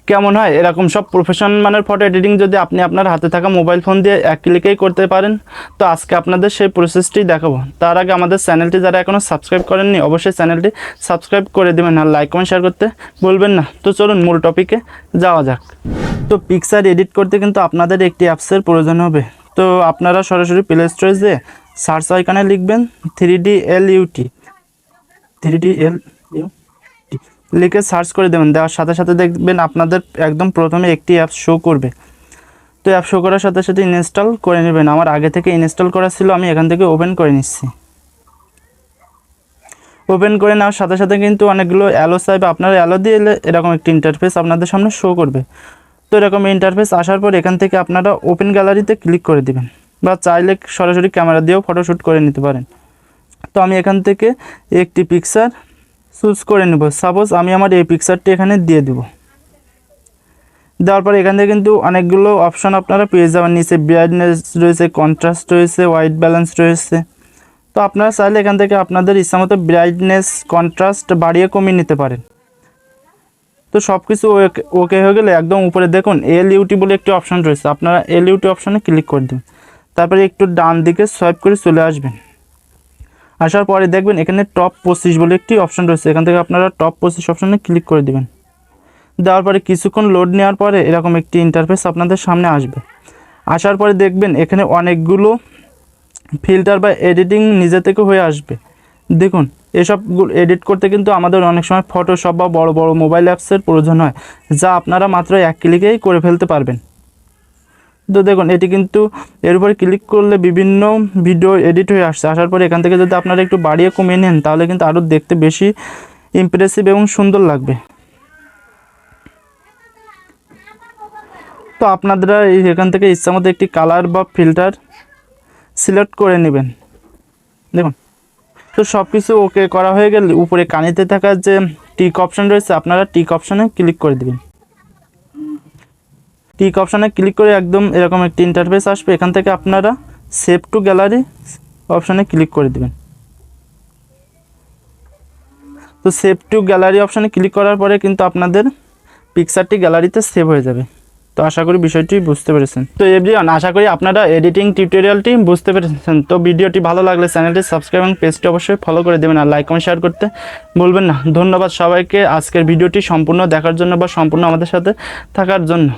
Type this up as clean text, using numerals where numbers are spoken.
কেমন হয়। এরকম সব প্রফেশনাল মানের ফটো এডিটিং যদি আপনি আপনার হাতে থাকা মোবাইল ফোন দিয়ে এক ক্লিকেই করতে পারেন, তো আজকে আপনাদের সেই প্রসেসটি দেখাবো। তার আগে আমাদের চ্যানেলটি যারা এখনও সাবস্ক্রাইব করেননি অবশ্যই চ্যানেলটি সাবস্ক্রাইব করে দেবেন, আর লাইক কমেন্ট শেয়ার করতে বলবেন না। তো চলুন মূল টপিকে যাওয়া যাক। তো পিকচার এডিট করতে কিন্তু আপনাদের একটি অ্যাপসের প্রয়োজন হবে। তো আপনারা সরাসরি প্লে স্টোরে যেয়ে সার্চ আইকনে লিখবেন 3DLUT লিখে সার্চ করে দেবেন। দেওয়ার সাথে সাথে দেখবেন আপনাদের একদম প্রথমে একটি অ্যাপ শো করবে। তো অ্যাপ শো করার সাথে সাথে ইনস্টল করে নেবেন। আমার আগে থেকে ইনস্টল করা ছিল, আমি এখান থেকে ওপেন করে নিচ্ছি। ওপেন করে নেওয়ার সাথে সাথে কিন্তু অনেকগুলো অ্যালো চাইবে, আপনারা অ্যালো দিয়ে এলে এরকম একটি ইন্টারফেস আপনাদের সামনে শো করবে। তো এরকম ইন্টারফেস আসার পর এখান থেকে আপনারা ওপেন গ্যালারিতে ক্লিক করে দিবেন, বা চাইলে সরাসরি ক্যামেরা দিয়েও ফটোশ্যুট করে নিতে পারেন। তো আমি এখান থেকে একটি পিকচার চুজ করে নেব। সাপোজ আমি আমার এই পিকচারটি এখানে দিয়ে দেব। দেওয়ার পর এখান থেকে কিন্তু অনেকগুলো অপশান আপনারা পেয়ে যাবেন। নিচে ব্রাইটনেস রয়েছে, কন্ট্রাস্ট রয়েছে, হোয়াইট ব্যালেন্স রয়েছে। তো আপনারা চাইলে এখান থেকে আপনাদের ইচ্ছামতো ব্রাইটনেস কন্ট্রাস্ট বাড়িয়ে কমিয়ে নিতে পারেন। তো সব কিছু ওকে হয়ে গেলে একদম উপরে দেখুন LUT বলে একটি অপশান রয়েছে, আপনারা LUT অপশানে ক্লিক করে দিন। তারপরে একটু ডান দিকে সোয়াইপ করে চলে আসবেন। আসার পরে দেখবেন এখানে টপ 25 বলে একটি অপশান রয়েছে, এখান থেকে আপনারা টপ 25 অপশানে ক্লিক করে দিবেন। দেওয়ার পরে কিছুক্ষণ লোড নেওয়ার পরে এরকম একটি ইন্টারফেস আপনাদের সামনে আসবে। আসার পরে দেখবেন এখানে অনেকগুলো ফিল্টার বা এডিটিং নিজে থেকে হয়ে আসবে। দেখুন এসবগুলো এডিট করতে কিন্তু আমাদের অনেক সময় ফটোশপ বা বড় বড় মোবাইল অ্যাপসের প্রয়োজন হয়, যা আপনারা মাত্র এক ক্লিকেই করে ফেলতে পারবেন। তো দেখুন এটি কিন্তু এর উপরে ক্লিক করলে বিভিন্ন ভিডিও এডিট হয়ে আসছে। আসার পরে এখান থেকে যদি আপনারা একটু বাড়িয়ে কমিয়ে নেন তাহলে কিন্তু আরও দেখতে বেশি ইমপ্রেসিভ এবং সুন্দর লাগবে। তো আপনারা এখান থেকে ইচ্ছামতো একটি কালার বা ফিল্টার সিলেক্ট করে নেবেন। দেখুন তো সব কিছু ওকে করা হয়ে গেলে উপরে কানিতে থাকা যে টিক অপশান রয়েছে আপনারা টিক অপশানে ক্লিক করে দেবেন। টিক অপশানে ক্লিক করে একদম এরকম একটি ইন্টারফেস আসবে। এখান থেকে আপনারা সেভ টু গ্যালারি অপশানে ক্লিক করে দেবেন। তো সেভ টু গ্যালারি অপশানে ক্লিক করার পরে কিন্তু আপনাদের পিকচারটি গ্যালারিতে সেভ হয়ে যাবে। তো আশা করি বিষয়টি বুঝতে পেরেছেন। তো এভরিওয়ান, আশা করি আপনারা এডিটিং টিউটোরিয়ালটি বুঝতে পেরেছেন। তো ভিডিওটি ভালো লাগলে চ্যানেলটি সাবস্ক্রাইব এবং পেজটি অবশ্যই ফলো করে দেবেন, আর লাইক কমেন্ট শেয়ার করতে ভুলবেন না। ধন্যবাদ সবাইকে আজকের ভিডিওটি সম্পূর্ণ দেখার জন্য বা সম্পূর্ণ আমাদের সাথে থাকার জন্য।